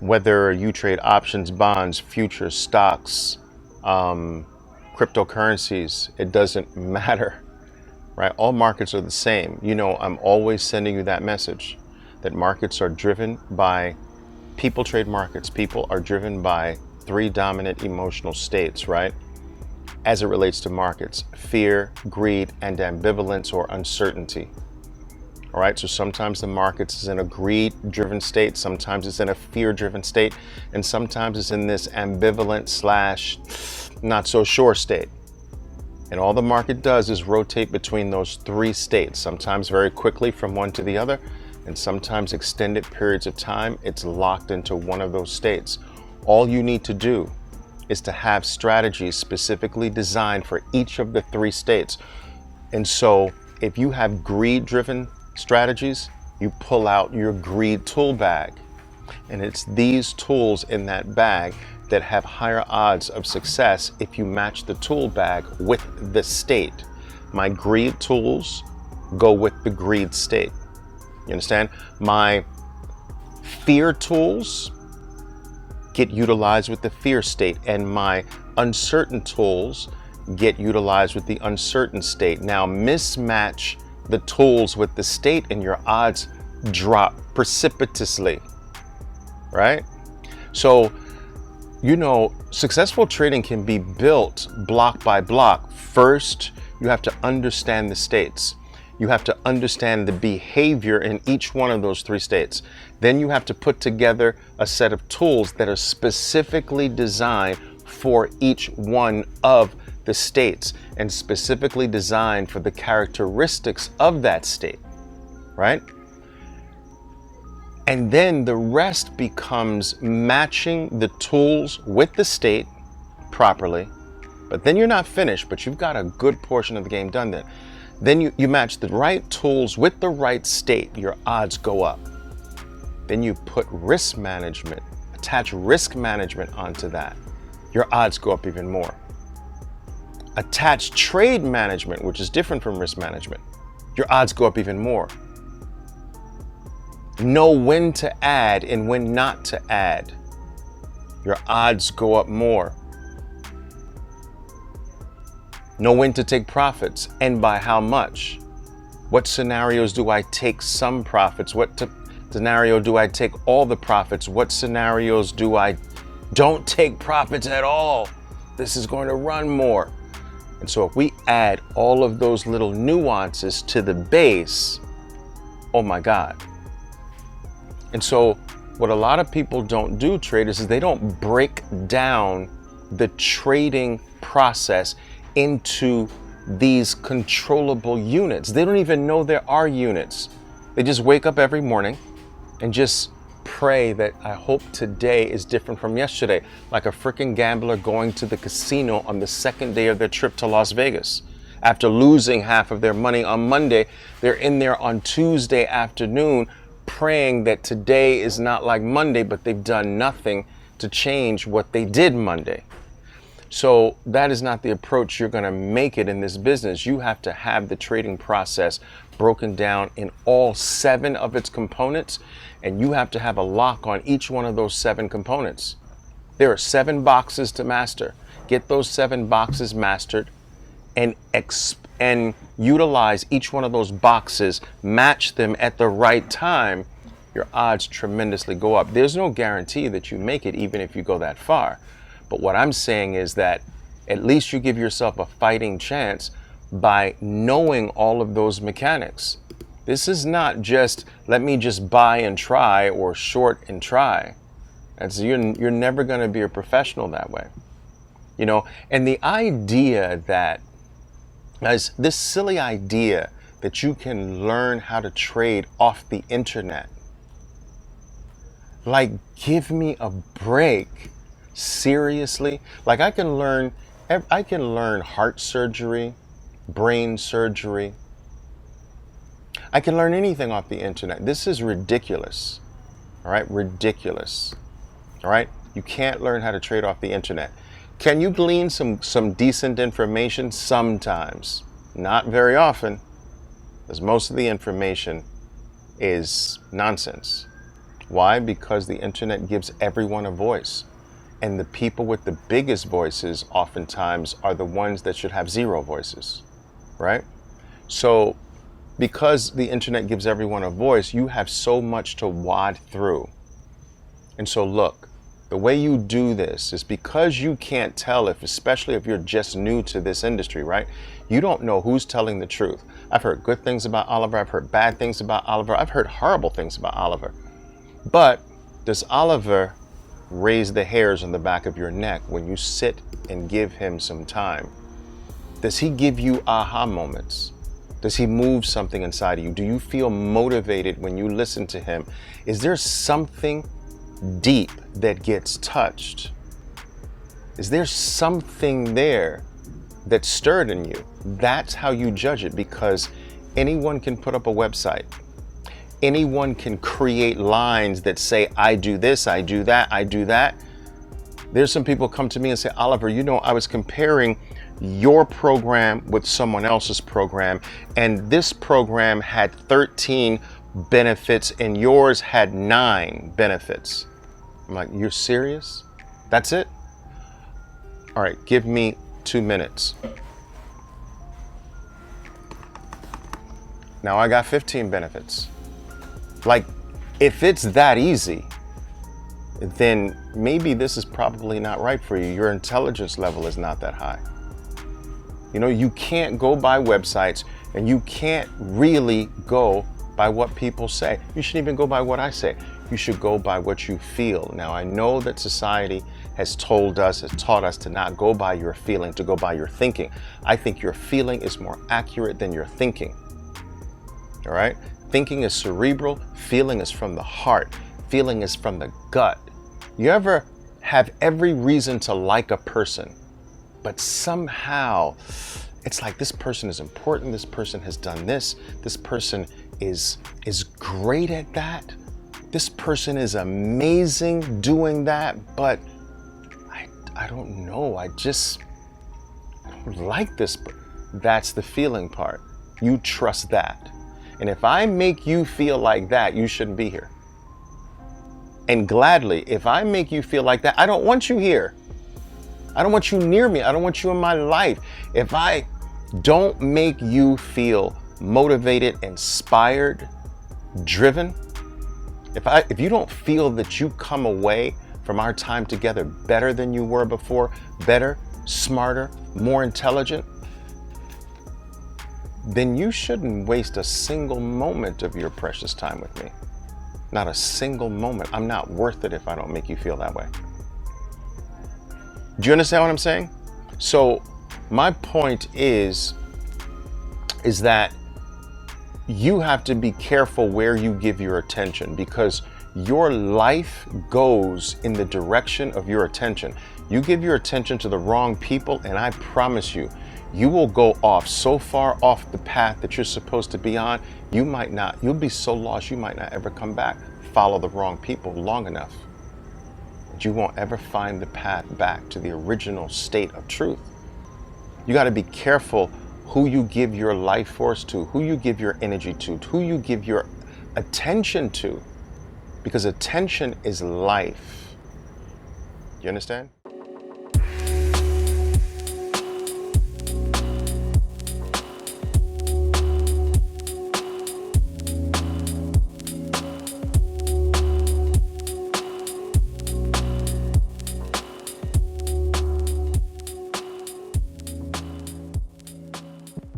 Whether you trade options, bonds, futures, stocks, cryptocurrencies, it doesn't matter, right? All markets are the same. You know, I'm always sending you that message that markets are driven by, people trade markets. People are driven by three dominant emotional states, right? As it relates to markets: fear, greed, and ambivalence or uncertainty. All right, so sometimes the markets is in a greed-driven state, sometimes it's in a fear-driven state, and sometimes it's in this ambivalent slash not so sure state. And all the market does is rotate between those three states, sometimes very quickly from one to the other, and sometimes extended periods of time, it's locked into one of those states. All you need to do is to have strategies specifically designed for each of the three states. And so if you have greed-driven strategies, you pull out your greed tool bag. And it's these tools in that bag that have higher odds of success if you match the tool bag with the state. My greed tools go with the greed state. You understand? My fear tools get utilized with the fear state, and my uncertain tools get utilized with the uncertain state. Now, mismatch the tools with the state and your odds drop precipitously, right? So, you know, successful trading can be built block by block. First, you have to understand the states. You have to understand the behavior in each one of those three states. Then you have to put together a set of tools that are specifically designed for each one of the states and specifically designed for the characteristics of that state, right? And then the rest becomes matching the tools with the state properly. But then you're not finished, but you've got a good portion of the game done then. Then you match the right tools with the right state, your odds go up. Then you put risk management, attach risk management onto that, your odds go up even more. Attach trade management, which is different from risk management, your odds go up even more. Know when to add and when not to add, your odds go up more. Know when to take profits and by how much. What scenarios do I take some profits? What scenario do I take all the profits? What scenarios do I don't take profits at all? This is going to run more. And so if we add all of those little nuances to the base, oh my God. And so what a lot of people don't do, traders, is they don't break down the trading process into these controllable units. They don't even know there are units. They just wake up every morning and just pray that I hope today is different from yesterday, like a freaking gambler going to the casino on the second day of their trip to Las Vegas. After losing half of their money on Monday, they're in there on Tuesday afternoon praying that today is not like Monday, but they've done nothing to change what they did Monday. So that is not the approach you're going to make it in this business. You have to have the trading process broken down in all 7 of its components, and you have to have a lock on each one of those 7 components. There are 7 boxes to master. Get those 7 boxes mastered and utilize each one of those boxes, match them at the right time. Your odds tremendously go up. There's no guarantee that you make it even if you go that far. But what I'm saying is that at least you give yourself a fighting chance by knowing all of those mechanics. This is not just, let me just buy and try or short and try. You're never going to be a professional that way. You know, and the idea that, as this silly idea that you can learn how to trade off the internet. Like, give me a break. Seriously? Like, I can learn heart surgery, brain surgery. I can learn anything off the internet. This is ridiculous. All right? Ridiculous. All right? You can't learn how to trade off the internet. Can you glean some decent information? Sometimes. Not very often, because most of the information is nonsense. Why? Because the internet gives everyone a voice. And the people with the biggest voices oftentimes are the ones that should have zero voices, right? So because the internet gives everyone a voice, you have so much to wade through. And so look, the way you do this is because you can't tell especially if you're just new to this industry, right? You don't know who's telling the truth. I've heard good things about Oliver. I've heard bad things about Oliver. I've heard horrible things about Oliver. But does Oliver raise the hairs on the back of your neck when you sit and give him some time? Does he give you aha moments? Does he move something inside of you? Do you feel motivated when you listen to him? Is there something deep that gets touched? Is there something there that stirred in you? That's how you judge it, because anyone can put up a website. Anyone can create lines that say, I do this, I do that, I do that. There's some people come to me and say, Oliver, I was comparing your program with someone else's program, and this program had 13 benefits and yours had 9 benefits. I'm like, you're serious? That's it? All right, give me 2 minutes. Now I got 15 benefits. Like, if it's that easy, then maybe this is probably not right for you. Your intelligence level is not that high. You can't go by websites, and you can't really go by what people say. You shouldn't even go by what I say. You should go by what you feel. Now, I know that society has taught us to not go by your feeling, to go by your thinking. I think your feeling is more accurate than your thinking. All right? Thinking is cerebral, feeling is from the heart, feeling is from the gut. You ever have every reason to like a person, but somehow it's like, this person is important, this person has done this person is great at that, this person is amazing doing that, but I don't know, I don't like this. That's the feeling part. You trust that. And if I make you feel like that, you shouldn't be here. And gladly, if I make you feel like that, I don't want you here. I don't want you near me. I don't want you in my life. If I don't make you feel motivated, inspired, driven, if you don't feel that you come away from our time together better than you were before, better, smarter, more intelligent, then you shouldn't waste a single moment of your precious time with me. Not a single moment. I'm not worth it if I don't make you feel that way. Do you understand what I'm saying? So my point is that you have to be careful where you give your attention, because your life goes in the direction of your attention. You give your attention to the wrong people, and I promise you, you will go off so far off the path that you're supposed to be on, you'll be so lost, you might not ever come back. Follow the wrong people long enough, but you won't ever find the path back to the original state of truth. You got to be careful who you give your life force to, who you give your energy to, who you give your attention to, because attention is life. You understand?